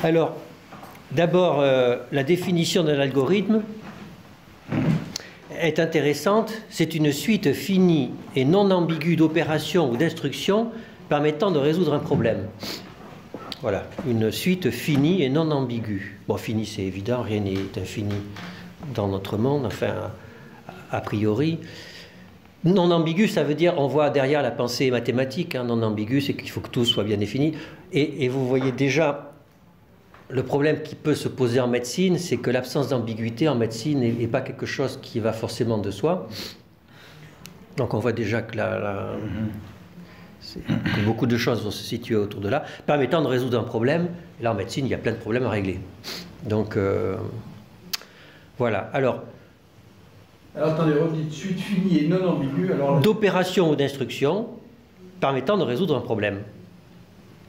Alors, d'abord, la définition d'un algorithme est intéressante. C'est une suite finie et non ambiguë d'opérations ou d'instructions permettant de résoudre un problème. Voilà, une suite finie et non ambiguë. Bon, finie, c'est évident, rien n'est infini dans notre monde, enfin, a priori. Non ambigu, ça veut dire, on voit derrière la pensée mathématique, hein, non ambigu, c'est qu'il faut que tout soit bien défini. Et vous voyez déjà, le problème qui peut se poser en médecine, c'est que l'absence d'ambiguïté en médecine n'est pas quelque chose qui va forcément de soi. Donc on voit déjà que que beaucoup de choses vont se situer autour de là, permettant de résoudre un problème. Et là, en médecine, il y a plein de problèmes à régler. Donc, voilà. Alors, attendez, redites suite finie et non ambiguë. D'opération ou d'instruction permettant de résoudre un problème.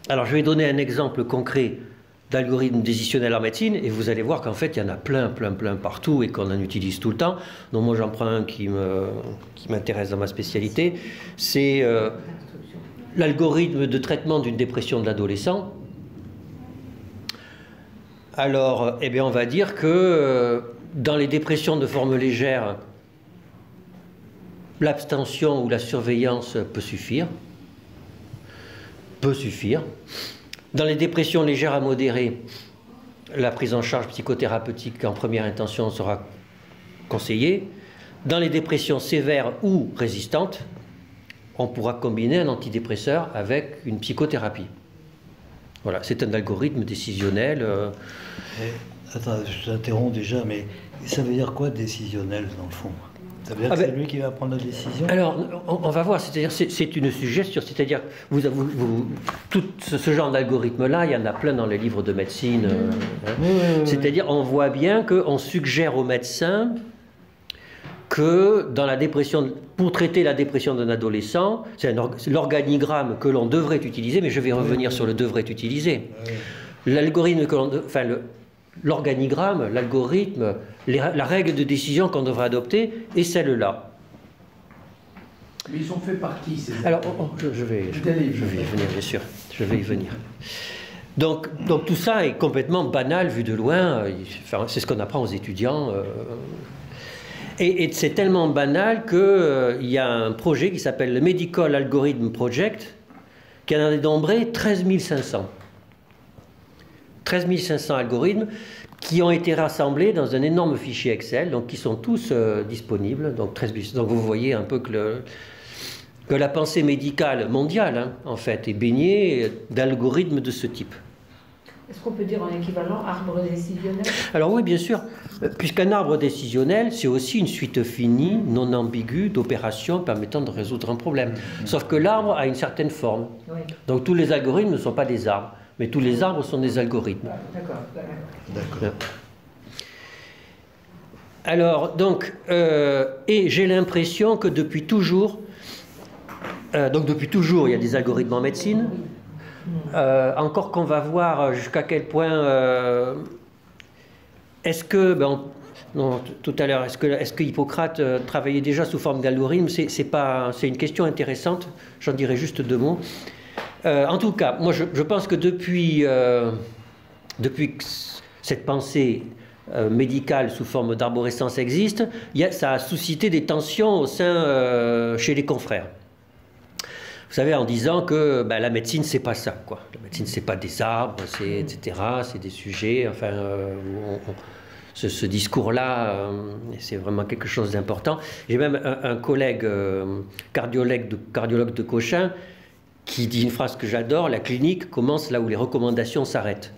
Alors, je vais donner un exemple concret d'algorithme décisionnel en médecine, et vous allez voir qu'en fait, il y en a plein partout, et qu'on en utilise tout le temps. Donc, moi, j'en prends un qui m'intéresse dans ma spécialité. C'est l'algorithme de traitement d'une dépression de l'adolescent. Alors, eh bien, on va dire que dans les dépressions de forme légère, l'abstention ou la surveillance peut suffire. Dans les dépressions légères à modérées, la prise en charge psychothérapeutique en première intention sera conseillée. Dans les dépressions sévères ou résistantes, on pourra combiner un antidépresseur avec une psychothérapie. Voilà, c'est un algorithme décisionnel. Attends, je t'interromps déjà, mais ça veut dire quoi décisionnel dans le fond? Ça veut dire que c'est lui qui va prendre la décision? Alors, on va voir, c'est-à-dire c'est une suggestion, c'est-à-dire tout ce genre d'algorithme-là, il y en a plein dans les livres de médecine. C'est-à-dire, on voit bien qu'on suggère aux médecins que dans la dépression, pour traiter la dépression d'un adolescent, c'est l'organigramme que l'on devrait utiliser, mais je vais revenir sur le devrait utiliser. L'algorithme que l'on, enfin l'organigramme, l'algorithme, la règle de décision qu'on devrait adopter est celle-là. Mais ils sont faits par qui ces Alors, je vais y venir, bien sûr. Je vais y venir. Donc tout ça est complètement banal vu de loin. Enfin, c'est ce qu'on apprend aux étudiants. Et c'est tellement banal qu'il y a un projet qui s'appelle le Medical Algorithm Project, qui en a dénombré 13 500. 13 500 algorithmes qui ont été rassemblés dans un énorme fichier Excel, donc qui sont tous disponibles. Donc, 13 000, donc vous voyez un peu que la pensée médicale mondiale, hein, en fait, est baignée d'algorithmes de ce type. Est-ce qu'on peut dire en équivalent arbre décisionnel? Alors oui, bien sûr, puisqu'un arbre décisionnel, c'est aussi une suite finie, non ambiguë, d'opérations permettant de résoudre un problème. Sauf que l'arbre a une certaine forme. Oui. Donc tous les algorithmes ne sont pas des arbres, mais tous les arbres sont des algorithmes. D'accord. Alors, donc, et j'ai l'impression que depuis toujours, il y a des algorithmes en médecine. Encore qu'on va voir jusqu'à quel point est-ce que tout à l'heure est-ce que Hippocrate travaillait déjà sous forme d'algorithme, c'est une question intéressante, j'en dirai juste deux mots. En tout cas, moi je pense que depuis que cette pensée médicale sous forme d'arborescence existe, ça a suscité des tensions au sein chez les confrères. Vous savez, en disant que la médecine, c'est pas ça, quoi. La médecine, c'est pas des arbres, etc. C'est des sujets. Enfin, ce discours-là, c'est vraiment quelque chose d'important. J'ai même un collègue cardiologue de Cochin qui dit une phrase que j'adore: la clinique commence là où les recommandations s'arrêtent.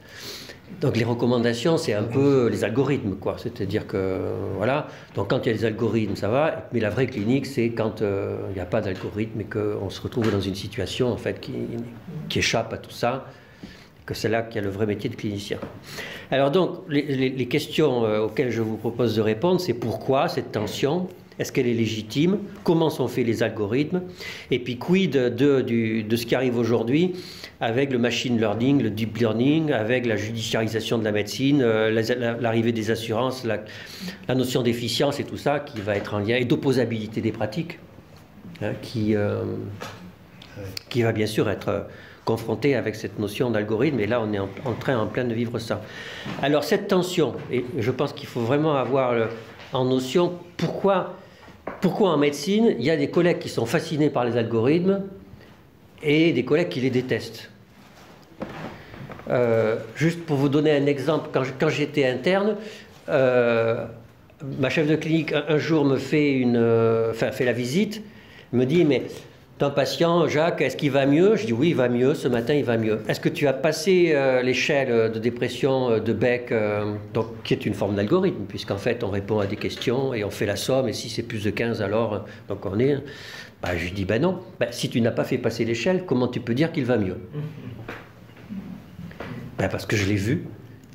Donc les recommandations, c'est un peu les algorithmes, quoi. C'est-à-dire que, voilà, donc quand il y a des algorithmes, ça va, mais la vraie clinique, c'est quand il n'y a pas d'algorithme et qu'on se retrouve dans une situation, en fait, qui échappe à tout ça, que c'est là qu'il y a le vrai métier de clinicien. Alors donc, les questions auxquelles je vous propose de répondre, c'est pourquoi cette tension ? Est-ce qu'elle est légitime? Comment sont faits les algorithmes? Et puis, quid de ce qui arrive aujourd'hui avec le machine learning, le deep learning, avec la judiciarisation de la médecine, l'arrivée des assurances, la notion d'efficience et tout ça qui va être en lien, et d'opposabilité des pratiques, hein, qui va bien sûr être confrontés avec cette notion d'algorithme, et là on est en train en plein de vivre ça. Alors cette tension, et je pense qu'il faut vraiment avoir en notion pourquoi en médecine il y a des collègues qui sont fascinés par les algorithmes et des collègues qui les détestent. Juste pour vous donner un exemple, quand j'étais interne, ma chef de clinique un jour me fait fait la visite, me dit mais ton patient Jacques, est-ce qu'il va mieux? Je dis oui, il va mieux, ce matin il va mieux. Est-ce que tu as passé l'échelle de dépression de Beck, donc, qui est une forme d'algorithme, puisqu'en fait on répond à des questions et on fait la somme, et si c'est plus de 15 alors, donc on est... Bah, je lui dis ben non, si tu n'as pas fait passer l'échelle, comment tu peux dire qu'il va mieux? Parce que je l'ai vu,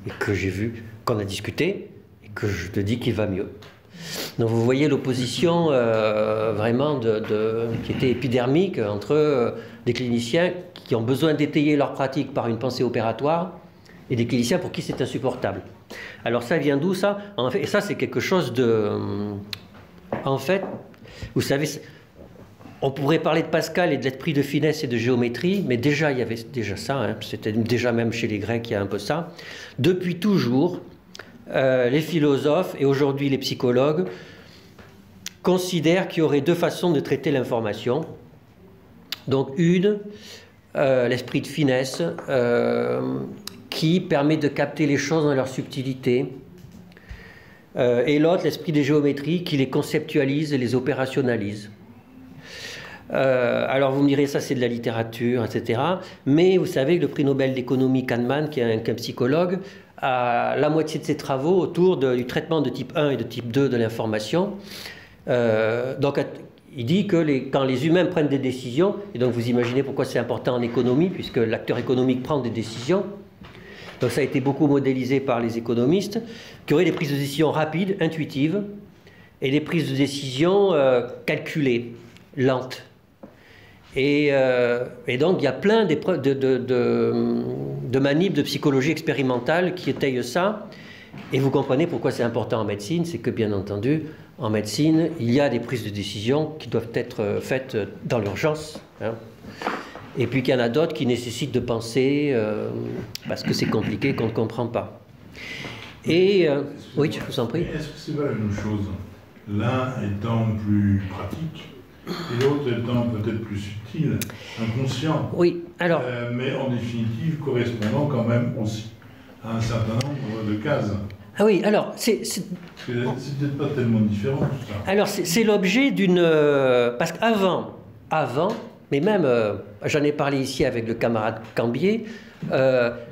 et que j'ai vu qu'on a discuté, et que je te dis qu'il va mieux. Donc vous voyez l'opposition vraiment qui était épidermique entre des cliniciens qui ont besoin d'étayer leur pratique par une pensée opératoire et des cliniciens pour qui c'est insupportable. Alors ça vient d'où ça? En fait, et ça c'est quelque chose de... En fait, vous savez... On pourrait parler de Pascal et de l'esprit de finesse et de géométrie, mais déjà, il y avait déjà ça, hein, c'était déjà même chez les Grecs, il y a un peu ça. Depuis toujours, les philosophes et aujourd'hui les psychologues considèrent qu'il y aurait deux façons de traiter l'information. Donc une, l'esprit de finesse, qui permet de capter les choses dans leur subtilité, et l'autre, l'esprit des géométries, qui les conceptualise et les opérationnalise. Alors vous me direz ça c'est de la littérature, etc. Mais vous savez que le prix Nobel d'économie Kahneman, qui est un psychologue, a la moitié de ses travaux autour du traitement de type 1 et de type 2 de l'information. Donc il dit que quand les humains prennent des décisions, et donc vous imaginez pourquoi c'est important en économie, puisque l'acteur économique prend des décisions, donc ça a été beaucoup modélisé par les économistes, qu'il y aurait des prises de décision rapides, intuitives, et des prises de décision calculées, lentes. Et donc, il y a plein de manips de psychologie expérimentale qui étayent ça. Et vous comprenez pourquoi c'est important en médecine, c'est que, bien entendu, en médecine, il y a des prises de décision qui doivent être faites dans l'urgence. Hein. Et puis qu'il y en a d'autres qui nécessitent de penser, parce que c'est compliqué, qu'on ne comprend pas. Et, oui, je vous en prie. Est-ce que c'est pas la même chose? L'un étant plus pratique, et l'autre étant peut-être plus subtil, inconscient, oui, alors, mais en définitive correspondant quand même aussi à un certain nombre de cases. Ah oui, alors, c'est peut-être pas tellement différent tout ça. Alors c'est l'objet d'une... parce qu'avant, mais même, j'en ai parlé ici avec le camarade Cambier,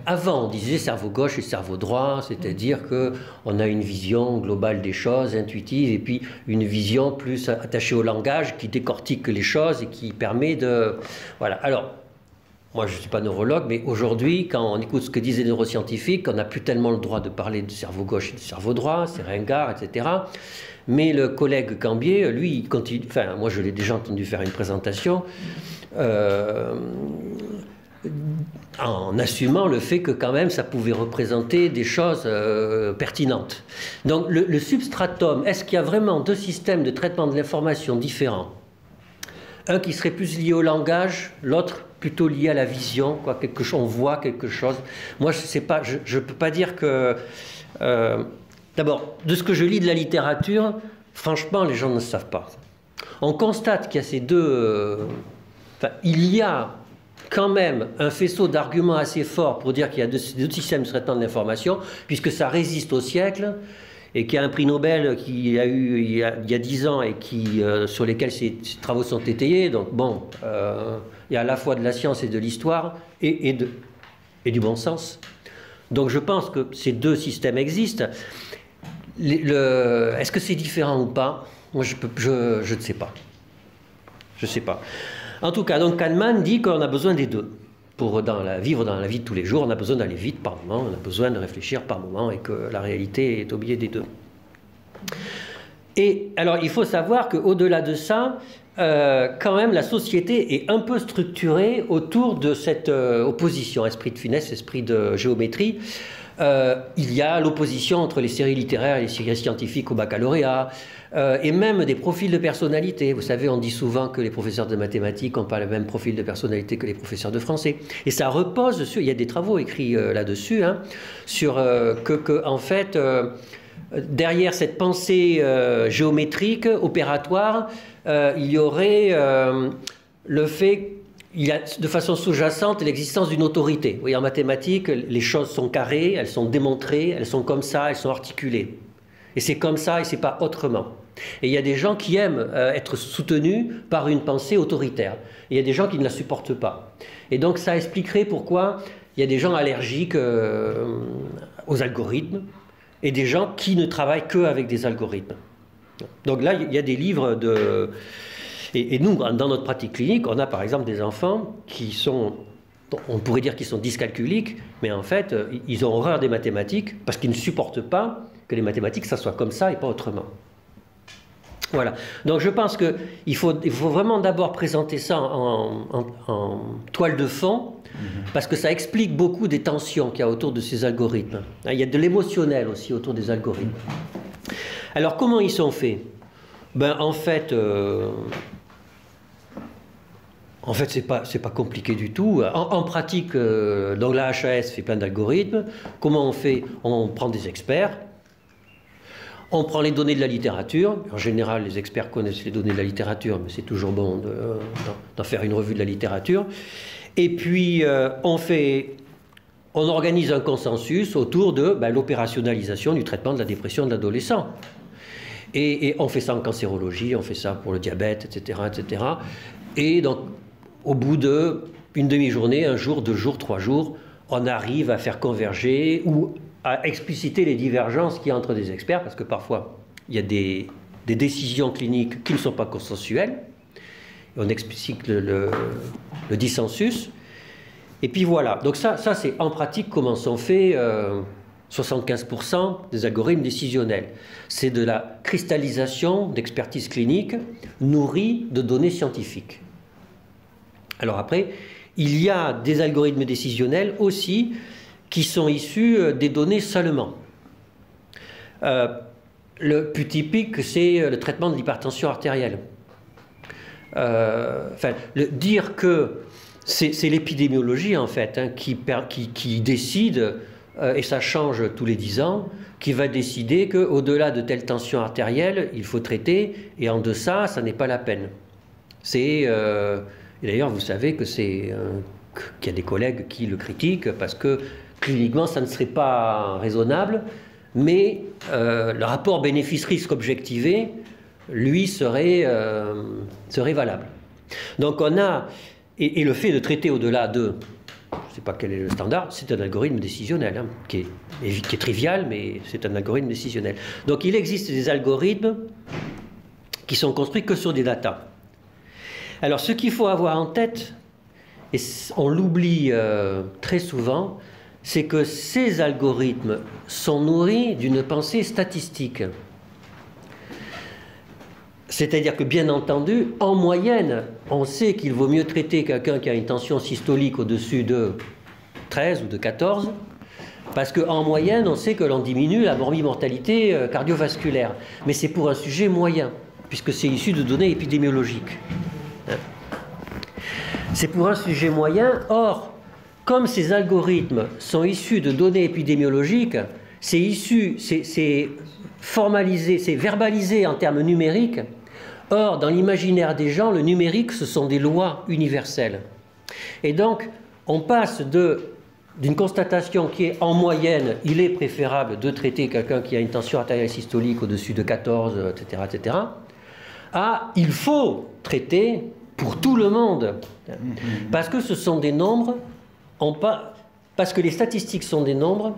avant on disait cerveau gauche et cerveau droit, c'est-à-dire qu'on a une vision globale des choses, intuitive, et puis une vision plus attachée au langage qui décortique les choses et qui permet de... Voilà, alors, moi je ne suis pas neurologue, mais aujourd'hui, quand on écoute ce que disent les neuroscientifiques, on n'a plus tellement le droit de parler de cerveau gauche et de cerveau droit, c'est ringard, etc. Mais le collègue Cambier, lui, il continue... Enfin, moi je l'ai déjà entendu faire une présentation, en assumant le fait que quand même ça pouvait représenter des choses pertinentes. Donc le substratum, est-ce qu'il y a vraiment deux systèmes de traitement de l'information différents? Un qui serait plus lié au langage, l'autre plutôt lié à la vision, quoi, quelque chose, on voit quelque chose. Moi je ne peux pas dire que... D'abord, de ce que je lis de la littérature, franchement les gens ne savent pas. On constate qu'il y a ces deux... il y a quand même un faisceau d'arguments assez fort pour dire qu'il y a deux systèmes de traitement de l'information, puisque ça résiste au siècle, et qu'il y a un prix Nobel qui a eu il y a 10 ans et sur lesquels ces travaux sont étayés. Donc bon, il y a à la fois de la science et de l'histoire et du bon sens. Donc je pense que ces deux systèmes existent. Est-ce que c'est différent ou pas? Moi je ne sais pas. Je ne sais pas. En tout cas, donc Kahneman dit qu'on a besoin des deux. Pour vivre dans la vie de tous les jours, on a besoin d'aller vite par moment, on a besoin de réfléchir par moment, et que la réalité est au biais des deux. Et alors, il faut savoir qu'au-delà de ça, quand même la société est un peu structurée autour de cette opposition, esprit de finesse, esprit de géométrie. Il y a l'opposition entre les séries littéraires et les séries scientifiques au baccalauréat, et même des profils de personnalité. Vous savez, on dit souvent que les professeurs de mathématiques n'ont pas le même profil de personnalité que les professeurs de français. Et ça repose sur, il y a des travaux écrits là-dessus, hein, sur en fait, derrière cette pensée géométrique, opératoire, il y aurait le fait, il y a de façon sous-jacente l'existence d'une autorité. Vous voyez, en mathématiques, les choses sont carrées, elles sont démontrées, elles sont comme ça, elles sont articulées. Et c'est comme ça et c'est pas autrement. Et il y a des gens qui aiment être soutenus par une pensée autoritaire. Et il y a des gens qui ne la supportent pas. Et donc ça expliquerait pourquoi il y a des gens allergiques aux algorithmes et des gens qui ne travaillent qu'avec des algorithmes. Donc là, il y a des livres de... Et nous, dans notre pratique clinique, on a par exemple des enfants qui sont, on pourrait dire qu'ils sont dyscalculiques, mais en fait, ils ont horreur des mathématiques parce qu'ils ne supportent pas que les mathématiques, ça soit comme ça et pas autrement. Voilà. Donc je pense qu'il faut vraiment d'abord présenter ça en toile de fond, parce que ça explique beaucoup des tensions qu'il y a autour de ces algorithmes. Il y a de l'émotionnel aussi autour des algorithmes. Alors comment ils sont faits? Ben, en fait, c'est pas compliqué du tout. En pratique, donc la HAS fait plein d'algorithmes. Comment on fait? On prend des experts. On prend les données de la littérature. En général, les experts connaissent les données de la littérature, mais c'est toujours bon d'en faire une revue de la littérature. Et puis, on organise un consensus autour de l'opérationnalisation du traitement de la dépression de l'adolescent. Et on fait ça en cancérologie, on fait ça pour le diabète, etc., etc. Et donc, au bout d'une demi-journée, un jour, 2 jours, 3 jours, on arrive à faire converger ou à expliciter les divergences qu'il y a entre des experts, parce que parfois, il y a des décisions cliniques qui ne sont pas consensuelles. Et on explicite le dissensus. Et puis voilà. Donc ça c'est en pratique comment sont faits 75% des algorithmes décisionnels. C'est de la cristallisation d'expertise clinique nourrie de données scientifiques. Alors après, il y a des algorithmes décisionnels aussi qui sont issus des données seulement. Le plus typique, c'est le traitement de l'hypertension artérielle. Dire que c'est l'épidémiologie, en fait, hein, qui décide, et ça change tous les 10 ans, qui va décider qu'au-delà de telle tension artérielle, il faut traiter, et en deçà, ça n'est pas la peine. Et d'ailleurs, vous savez qu'il y a des collègues qui le critiquent, parce que cliniquement, ça ne serait pas raisonnable, mais le rapport bénéfice-risque objectivé, lui, serait valable. Donc on a, et le fait de traiter au-delà de, je ne sais pas quel est le standard, c'est un algorithme décisionnel, hein, qui est trivial, mais c'est un algorithme décisionnel. Donc il existe des algorithmes qui sont construits que sur des datas. Alors ce qu'il faut avoir en tête, et on l'oublie très souvent, c'est que ces algorithmes sont nourris d'une pensée statistique. C'est-à-dire que, bien entendu, en moyenne, on sait qu'il vaut mieux traiter quelqu'un qui a une tension systolique au-dessus de 13 ou de 14, parce qu'en moyenne, on sait que l'on diminue la mortalité cardiovasculaire. Mais c'est pour un sujet moyen, puisque c'est issu de données épidémiologiques. C'est pour un sujet moyen. Or, comme ces algorithmes sont issus de données épidémiologiques, c'est formalisé, c'est verbalisé en termes numériques. Or, dans l'imaginaire des gens, le numérique, ce sont des lois universelles. Et donc, on passe d'une constatation qui est, en moyenne, il est préférable de traiter quelqu'un qui a une tension artérielle systolique au-dessus de 14, etc., etc., à il faut traiter pour tout le monde. Parce que ce sont des nombres, parce que les statistiques sont des nombres,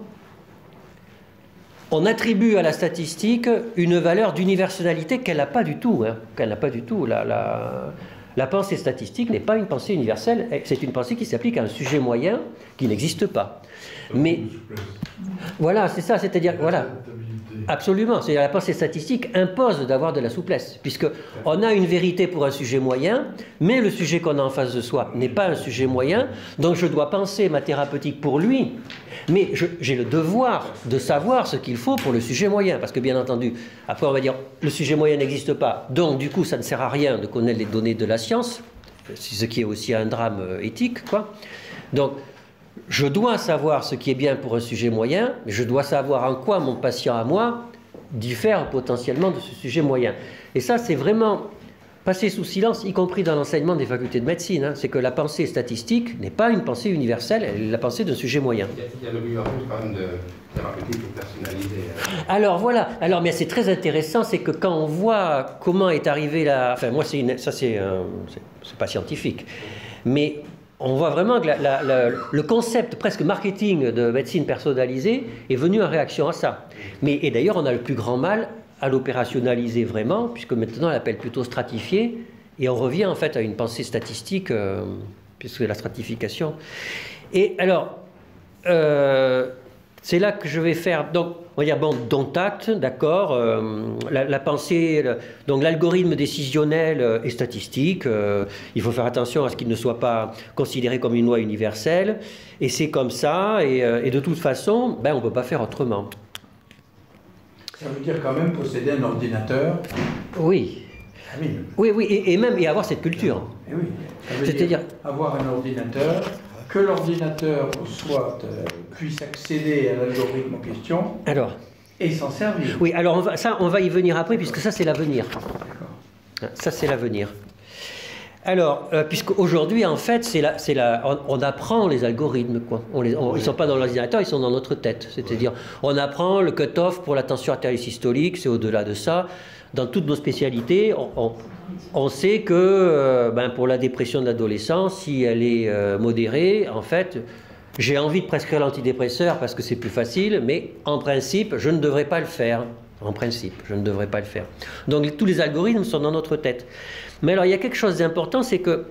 on attribue à la statistique une valeur d'universalité qu'elle n'a pas du tout. Hein, qu'elle n'a pas du tout. La pensée statistique n'est pas une pensée universelle, c'est une pensée qui s'applique à un sujet moyen qui n'existe pas. Mais voilà, c'est ça, c'est-à-dire voilà. Absolument. C'est-à-dire la pensée statistique impose d'avoir de la souplesse, puisqu'on a une vérité pour un sujet moyen, mais le sujet qu'on a en face de soi n'est pas un sujet moyen, donc je dois penser ma thérapeutique pour lui, mais j'ai le devoir de savoir ce qu'il faut pour le sujet moyen, parce que bien entendu, après on va dire le sujet moyen n'existe pas, donc du coup ça ne sert à rien de connaître les données de la science, ce qui est aussi un drame éthique, quoi. Donc, je dois savoir ce qui est bien pour un sujet moyen, mais je dois savoir en quoi mon patient à moi diffère potentiellement de ce sujet moyen. Et ça, c'est vraiment passé sous silence, y compris dans l'enseignement des facultés de médecine. Hein. C'est que la pensée statistique n'est pas une pensée universelle, elle est la pensée d'un sujet moyen. Il y a l'obligation quand même de thérapeutique personnalisée. Alors voilà, mais c'est très intéressant, c'est que quand on voit comment est arrivé la... Enfin, moi, c'est pas scientifique, mais... On voit vraiment que le concept presque marketing de médecine personnalisée est venu en réaction à ça. Et d'ailleurs, on a le plus grand mal à l'opérationnaliser vraiment, puisque maintenant on l'appelle plutôt stratifié, et on revient en fait à une pensée statistique, puisque la stratification. Et alors, c'est là que je vais faire... Donc, on va dire, bon, dont acte, d'accord, la pensée, donc l'algorithme décisionnel est statistique, il faut faire attention à ce qu'il ne soit pas considéré comme une loi universelle, et c'est comme ça, et de toute façon, on ne peut pas faire autrement. Ça veut dire quand même posséder un ordinateur. Oui. Ah oui. Oui, et avoir cette culture. Et oui. C'est-à-dire avoir un ordinateur, que l'ordinateur puisse accéder à l'algorithme en question et s'en servir. Oui, alors on va y venir après, puisque ça c'est l'avenir. Ça c'est l'avenir. Alors, puisqu'aujourd'hui, en fait, on apprend les algorithmes, quoi. Ils ne sont pas dans l'ordinateur, ils sont dans notre tête. C'est-à-dire, on apprend le cut-off pour la tension artérielle systolique, c'est au-delà de ça. Dans toutes nos spécialités, on sait que pour la dépression de l'adolescence, si elle est modérée, en fait, j'ai envie de prescrire l'antidépresseur parce que c'est plus facile, mais en principe, je ne devrais pas le faire. En principe, je ne devrais pas le faire. Donc, tous les algorithmes sont dans notre tête. Mais alors, il y a quelque chose d'important, c'est que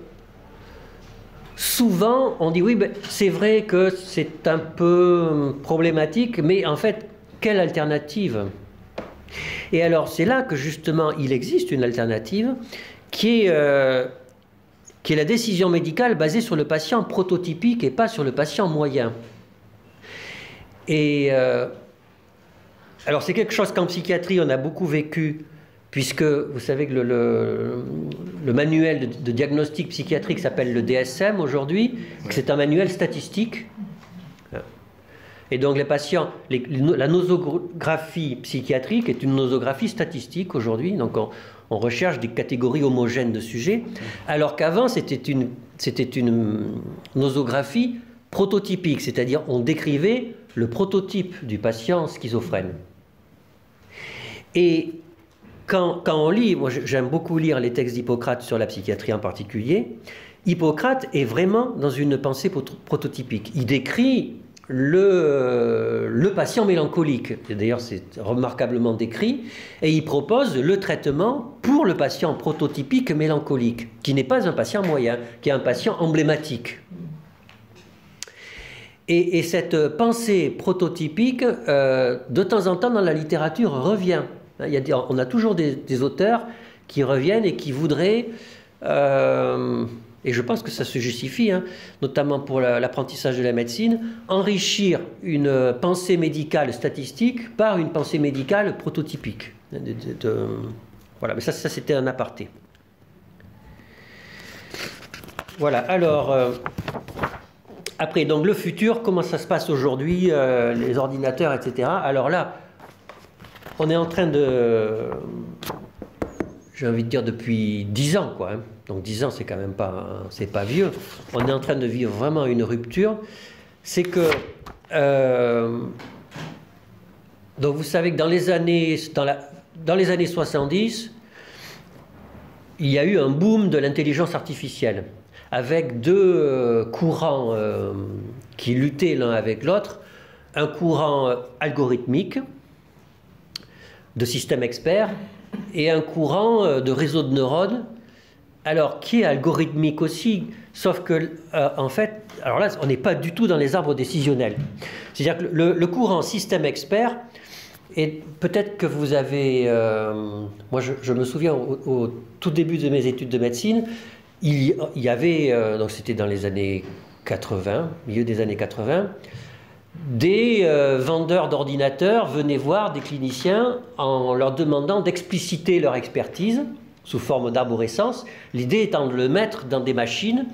souvent, on dit oui, c'est vrai que c'est un peu problématique, mais en fait, quelle alternative ? Et alors, c'est là que justement, il existe une alternative qui est la décision médicale basée sur le patient prototypique et pas sur le patient moyen. Et alors, c'est quelque chose qu'en psychiatrie, on a beaucoup vécu, puisque vous savez que le manuel de diagnostic psychiatrique s'appelle le DSM aujourd'hui, que c'est un manuel statistique. Et donc les patients, la nosographie psychiatrique est une nosographie statistique aujourd'hui, donc on recherche des catégories homogènes de sujets, alors qu'avant c'était une nosographie prototypique, c'est-à-dire on décrivait le prototype du patient schizophrène. Et quand on lit, moi j'aime beaucoup lire les textes d'Hippocrate sur la psychiatrie en particulier, Hippocrate est vraiment dans une pensée prototypique. Il décrit le patient mélancolique, d'ailleurs c'est remarquablement décrit, et il propose le traitement pour le patient prototypique mélancolique, qui n'est pas un patient moyen, qui est un patient emblématique. Et cette pensée prototypique, de temps en temps dans la littérature, revient. On a toujours des auteurs qui reviennent et qui voudraient... et je pense que ça se justifie, notamment pour l'apprentissage de la médecine, enrichir une pensée médicale statistique par une pensée médicale prototypique. Voilà, mais ça c'était un aparté. Voilà, alors, après, donc le futur, comment ça se passe aujourd'hui, les ordinateurs, etc. Alors là, on est en train de... J'ai envie de dire depuis 10 ans, quoi. Donc 10 ans, c'est quand même pas, c'est pas vieux. On est en train de vivre vraiment une rupture. C'est que, donc vous savez que dans les années 70, il y a eu un boom de l'intelligence artificielle, avec deux courants qui luttaient l'un avec l'autre. Un courant algorithmique, de systèmes experts, et un courant de réseau de neurones, alors qui est algorithmique aussi, sauf que, en fait, alors là, on n'est pas du tout dans les arbres décisionnels. C'est-à-dire que le courant système expert Et peut-être que vous avez... moi, je me souviens, au tout début de mes études de médecine, il y avait, donc c'était dans les années 80, milieu des années 80, des vendeurs d'ordinateurs venaient voir des cliniciens en leur demandant d'expliciter leur expertise sous forme d'arborescence, l'idée étant de le mettre dans des machines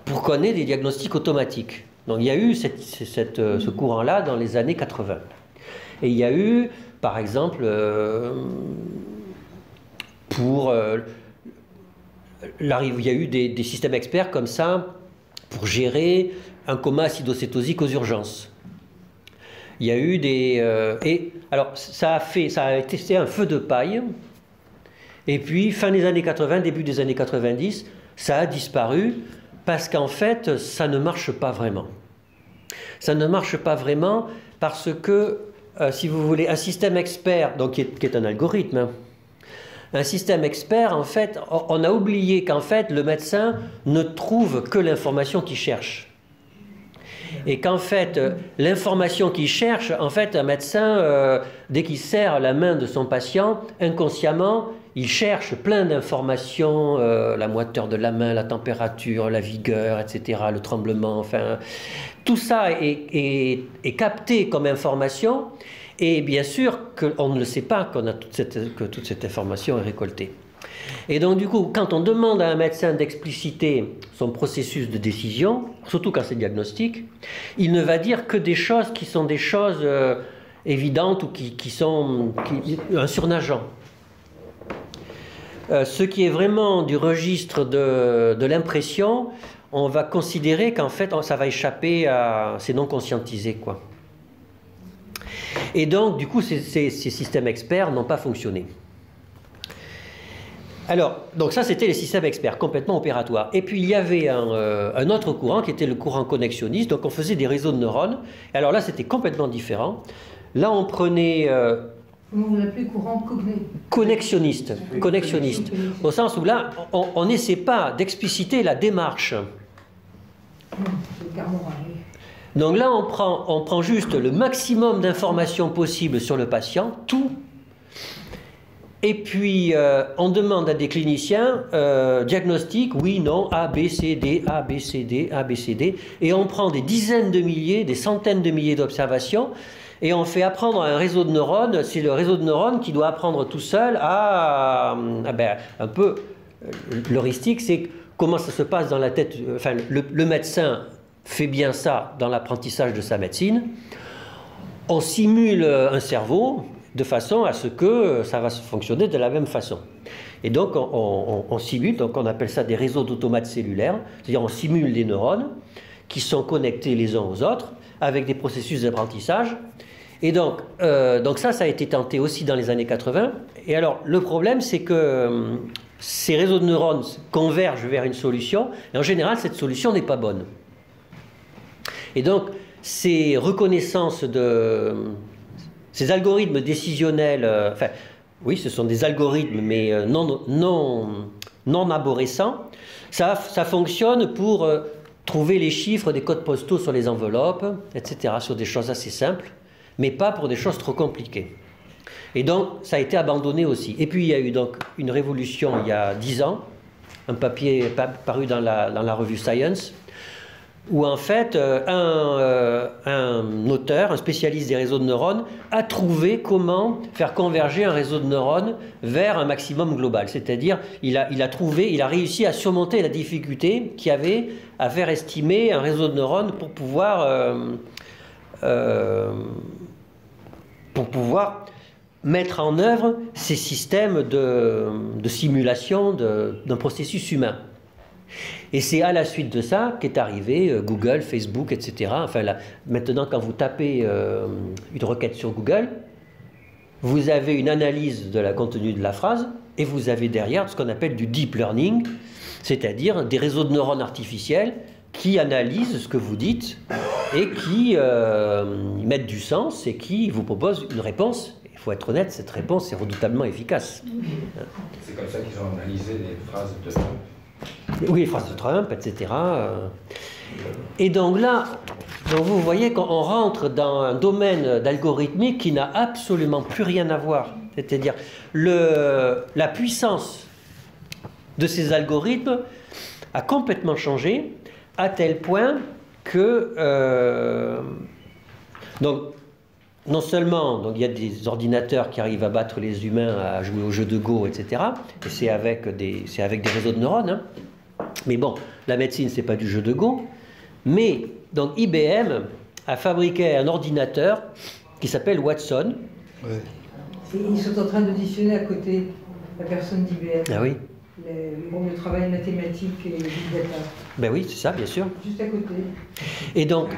pour qu'on ait des diagnostics automatiques. Donc il y a eu ce courant-là dans les années 80. Et il y a eu, par exemple, il y a eu des systèmes experts comme ça pour gérer un coma acidocétosique aux urgences. Il y a eu alors ça a été un feu de paille. Et puis fin des années 80, début des années 90, ça a disparu parce qu'en fait ça ne marche pas vraiment. Ça ne marche pas vraiment parce que si vous voulez, un système expert, donc qui est un algorithme, hein, un système expert, en fait, on a oublié qu'en fait, le médecin ne trouve que l'information qu'il cherche. Et qu'en fait, l'information qu'il cherche, en fait, un médecin, dès qu'il serre la main de son patient, inconsciemment, il cherche plein d'informations, la moiteur de la main, la température, la vigueur, etc., le tremblement, enfin... Tout ça est capté comme information, et bien sûr qu'on ne le sait pas que toute cette information est récoltée. Et donc du coup, quand on demande à un médecin d'expliciter son processus de décision, surtout quand c'est diagnostic, il ne va dire que des choses qui sont des choses évidentes ou qui sont un surnageant. Ce qui est vraiment du registre de l'impression, on va considérer qu'en fait, ça va échapper à... C'est non conscientisé, quoi. Et donc, du coup, ces systèmes experts n'ont pas fonctionné. Alors, donc ça, c'était les systèmes experts, complètement opératoires. Et puis, il y avait un autre courant, qui était le courant connexionniste. Donc, on faisait des réseaux de neurones. Alors là, c'était complètement différent. Là, on prenait... Vous l'appelez courant connexionniste. Connexionniste. Au sens où là, on n'essaie pas d'expliciter la démarche. Donc là, on prend juste le maximum d'informations possibles sur le patient, tout. Et puis, on demande à des cliniciens, diagnostic, oui, non, A, B, C, D, A, B, C, D, A, B, C, D. Et on prend des dizaines de milliers, des centaines de milliers d'observations, et on fait apprendre à un réseau de neurones, c'est le réseau de neurones qui doit apprendre tout seul à un peu, l'heuristique, c'est comment ça se passe dans la tête, enfin, le médecin fait bien ça dans l'apprentissage de sa médecine. On simule un cerveau de façon à ce que ça va fonctionner de la même façon. Et donc, on simule, donc on appelle ça des réseaux d'automates cellulaires, c'est-à-dire on simule des neurones qui sont connectés les uns aux autres avec des processus d'apprentissage. Et donc ça a été tenté aussi dans les années 80. Et alors, le problème, c'est que ces réseaux de neurones convergent vers une solution, et en général, cette solution n'est pas bonne. Et donc, ces reconnaissances ces algorithmes décisionnels, enfin, oui, ce sont des algorithmes, mais non arborescents, ça fonctionne pour trouver les chiffres des codes postaux sur les enveloppes, etc., sur des choses assez simples, mais pas pour des choses trop compliquées. Et donc, ça a été abandonné aussi. Et puis, il y a eu donc une révolution il y a 10 ans, un papier paru dans la revue Science, où en fait, un auteur, un spécialiste des réseaux de neurones, a trouvé comment faire converger un réseau de neurones vers un maximum global. C'est-à-dire, il a réussi à surmonter la difficulté qu'il y avait à faire estimer un réseau de neurones pour pouvoir mettre en œuvre ces systèmes de simulation d'un processus humain. Et c'est à la suite de ça qu'est arrivé Google, Facebook, etc. Enfin, là, maintenant, quand vous tapez une requête sur Google, vous avez une analyse de la contenu de la phrase et vous avez derrière ce qu'on appelle du deep learning, c'est-à-dire des réseaux de neurones artificiels qui analysent ce que vous dites et qui mettent du sens et qui vous proposent une réponse. Il faut être honnête, cette réponse est redoutablement efficace. C'est comme ça qu'ils ont analysé les phrases de Trump. Oui, les phrases de Trump, etc. Et donc là, Donc vous voyez qu'on rentre dans un domaine d'algorithmique qui n'a absolument plus rien à voir. C'est-à-dire la puissance de ces algorithmes a complètement changé à tel point que donc non seulement donc, il y a des ordinateurs qui arrivent à battre les humains à jouer au jeu de Go, etc. Et c'est avec des réseaux de neurones. Hein. Mais bon, la médecine, c'est pas du jeu de Go. Mais donc IBM a fabriqué un ordinateur qui s'appelle Watson. Ouais. Ils sont en train d'auditionner à côté la personne d'IBM. Ah oui. Le travail mathématique et big data. Ben oui, c'est ça, bien sûr. Juste à côté. Et donc,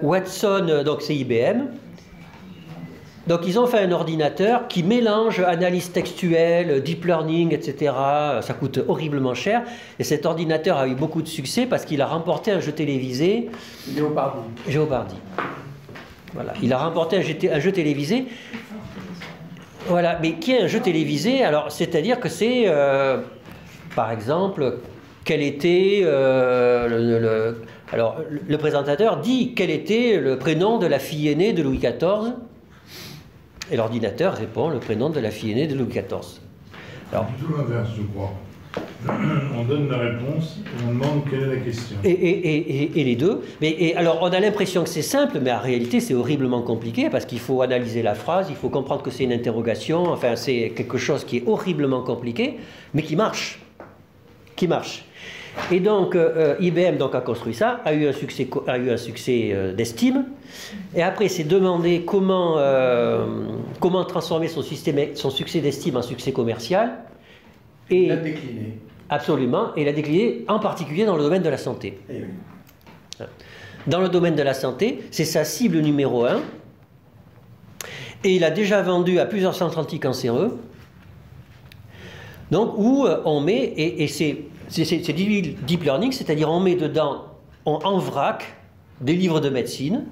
Watson, donc c'est IBM. Donc ils ont fait un ordinateur qui mélange analyse textuelle, deep learning, etc. Ça coûte horriblement cher. Et cet ordinateur a eu beaucoup de succès parce qu'il a remporté un jeu télévisé. Jeopardy. Voilà. Il a remporté un jeu télévisé. Voilà. Mais qui est un jeu télévisé? Alors, c'est-à-dire que c'est, par exemple, quel était alors, le présentateur dit quel était le prénom de la fille aînée de Louis XIV. Et l'ordinateur répond le prénom de la fille aînée de Louis XIV. Alors, c'est plutôt l'inverse, je crois. On donne la réponse et on demande quelle est la question. Et les deux. Alors, on a l'impression que c'est simple, mais en réalité, c'est horriblement compliqué parce qu'il faut analyser la phrase, il faut comprendre que c'est une interrogation. Enfin, c'est quelque chose qui est horriblement compliqué, mais qui marche. Et donc, IBM donc, a construit ça, a eu un succès d'estime, et après s'est demandé comment transformer son succès d'estime en succès commercial. Et il l'a décliné. Absolument, et il a décliné en particulier dans le domaine de la santé. Eh oui. Dans le domaine de la santé, c'est sa cible numéro 1, et il a déjà vendu à plusieurs centres anticancéreux, donc où on met, et c'est deep learning, c'est-à-dire on met dedans, en vrac, des livres de médecine.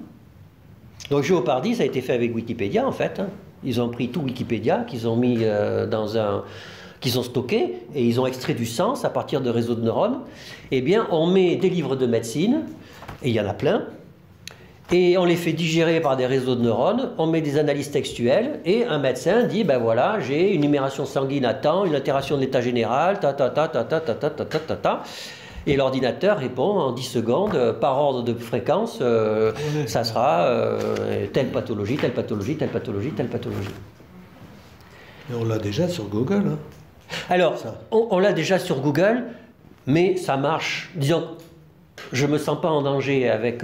Donc Jeopardy, ça a été fait avec Wikipédia en fait. Hein. Ils ont pris tout Wikipédia, qu'ils ont mis qu'ils ont stocké, et ils ont extrait du sens à partir de réseaux de neurones. Eh bien, on met des livres de médecine, et il y en a plein, et on les fait digérer par des réseaux de neurones, on met des analyses textuelles, et un médecin dit, ben voilà, j'ai une numération sanguine à temps, une altération de l'état général, et l'ordinateur répond en 10 secondes, par ordre de fréquence, ça sera telle pathologie, telle pathologie, telle pathologie, telle pathologie. Et on l'a déjà sur Google. Hein. Alors, on l'a déjà sur Google, mais ça marche. Disons, je ne me sens pas en danger avec...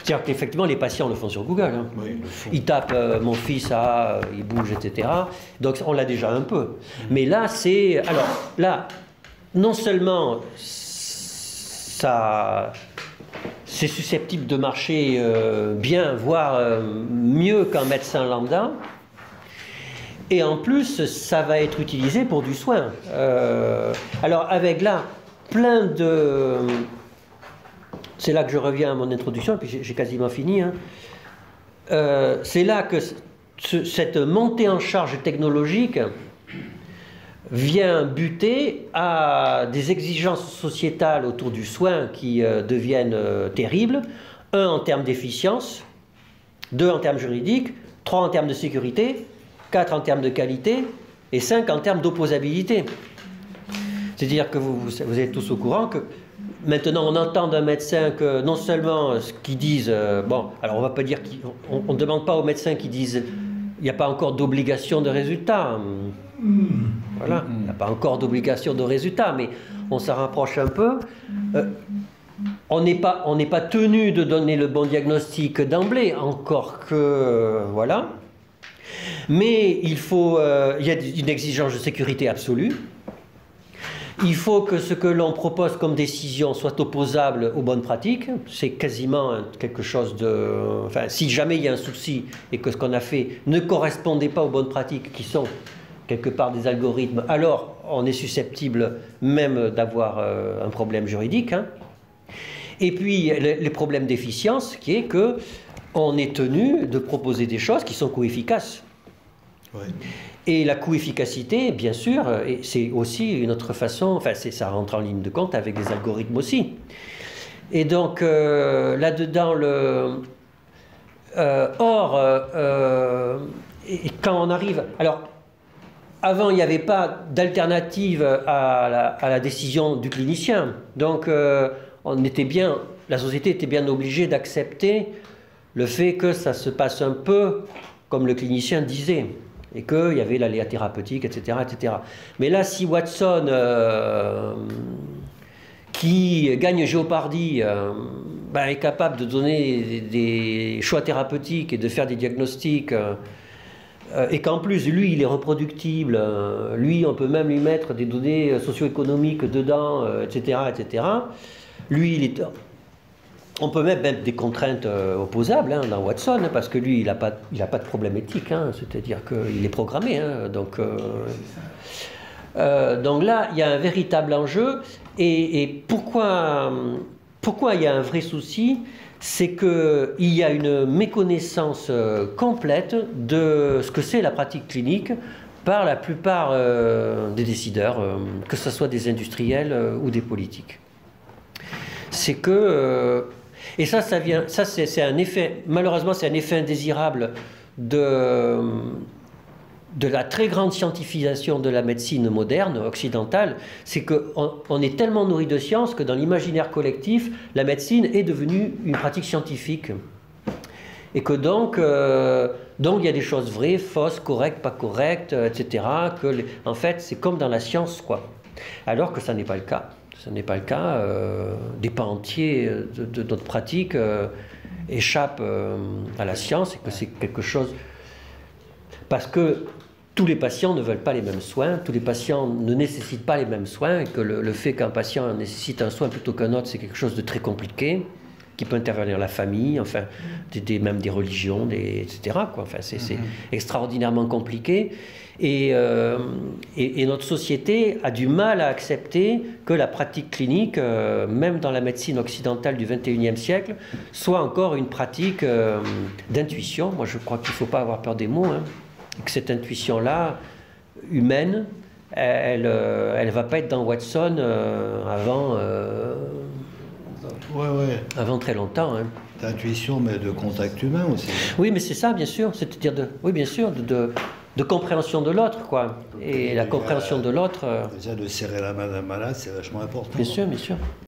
C'est-à-dire qu'effectivement, les patients le font sur Google. Hein. Oui, ils tapent mon fils il bouge, etc. Donc, on l'a déjà un peu. Mais là, c'est... Alors, là, non seulement ça... c'est susceptible de marcher bien, voire mieux qu'un médecin lambda. Et en plus, ça va être utilisé pour du soin. Alors, avec là, plein de... C'est là que je reviens à mon introduction, et puis j'ai quasiment fini. Hein. C'est là que cette montée en charge technologique vient buter à des exigences sociétales autour du soin qui deviennent terribles. 1 en termes d'efficience, 2 en termes juridiques, 3 en termes de sécurité, 4 en termes de qualité et 5 en termes d'opposabilité. C'est-à-dire que vous êtes tous au courant que maintenant on entend d'un médecin que non seulement ce qu'ils disent, bon, alors on va pas dire on ne demande pas aux médecins qui disent il n'y a pas encore d'obligation de résultat. Voilà, il n'y a pas encore d'obligation de résultat, mais on s'en rapproche un peu. On n'est pas tenu de donner le bon diagnostic d'emblée, encore que voilà. Mais il y a une exigence de sécurité absolue. Il faut que ce que l'on propose comme décision soit opposable aux bonnes pratiques. C'est quasiment quelque chose de... Enfin, si jamais il y a un souci et que ce qu'on a fait ne correspondait pas aux bonnes pratiques qui sont quelque part des algorithmes, alors on est susceptible même d'avoir un problème juridique. Hein. Et puis, les problèmes d'efficience, qui est que on est tenu de proposer des choses qui sont coefficaces. Ouais. Et la coefficacité, bien sûr, c'est aussi une autre façon, enfin ça rentre en ligne de compte avec les algorithmes aussi. Et donc, là-dedans, et quand on arrive... Alors, avant, il n'y avait pas d'alternative à la décision du clinicien. Donc, la société était bien obligée d'accepter le fait que ça se passe un peu comme le clinicien disait, et qu'il y avait l'aléa thérapeutique, etc., etc. Mais là, si Watson, qui gagne Jeopardy, est capable de donner des choix thérapeutiques et de faire des diagnostics, et qu'en plus, lui, il est reproductible, lui, on peut même lui mettre des données socio-économiques dedans, etc., etc. Lui, on peut même mettre des contraintes opposables dans Watson, parce que lui, il n'a pas de problème éthique, c'est-à-dire qu'il est programmé. Donc là, il y a un véritable enjeu. Et pourquoi il y a un vrai souci? C'est qu'il y a une méconnaissance complète de ce que c'est la pratique clinique par la plupart des décideurs, que ce soit des industriels ou des politiques. C'est que... et ça c'est un effet, malheureusement c'est un effet indésirable de la très grande scientifisation de la médecine moderne, occidentale, c'est qu'on est tellement nourri de science que dans l'imaginaire collectif, la médecine est devenue une pratique scientifique. Et que donc il y a des choses vraies, fausses, correctes, pas correctes, etc. En fait, c'est comme dans la science, quoi. Alors que ça n'est pas le cas. Ce n'est pas le cas. Des pans entiers de notre pratique échappent à la science, et que c'est quelque chose... Parce que tous les patients ne veulent pas les mêmes soins, tous les patients ne nécessitent pas les mêmes soins, et que le fait qu'un patient nécessite un soin plutôt qu'un autre, c'est quelque chose de très compliqué, qui peut intervenir la famille, enfin, même des religions, etc., quoi. Enfin, c'est extraordinairement compliqué. Et notre société a du mal à accepter que la pratique clinique, même dans la médecine occidentale du XXIe siècle, soit encore une pratique d'intuition. Moi, je crois qu'il ne faut pas avoir peur des mots, et que cette intuition-là, humaine, elle ne va pas être dans Watson avant très longtemps. D'intuition, mais de contact humain aussi. Oui, mais c'est ça, bien sûr. C'est-à-dire de compréhension de l'autre, quoi. Et la compréhension de l'autre... Déjà, de serrer la main d'un malade, c'est vachement important. Bien sûr, bien sûr.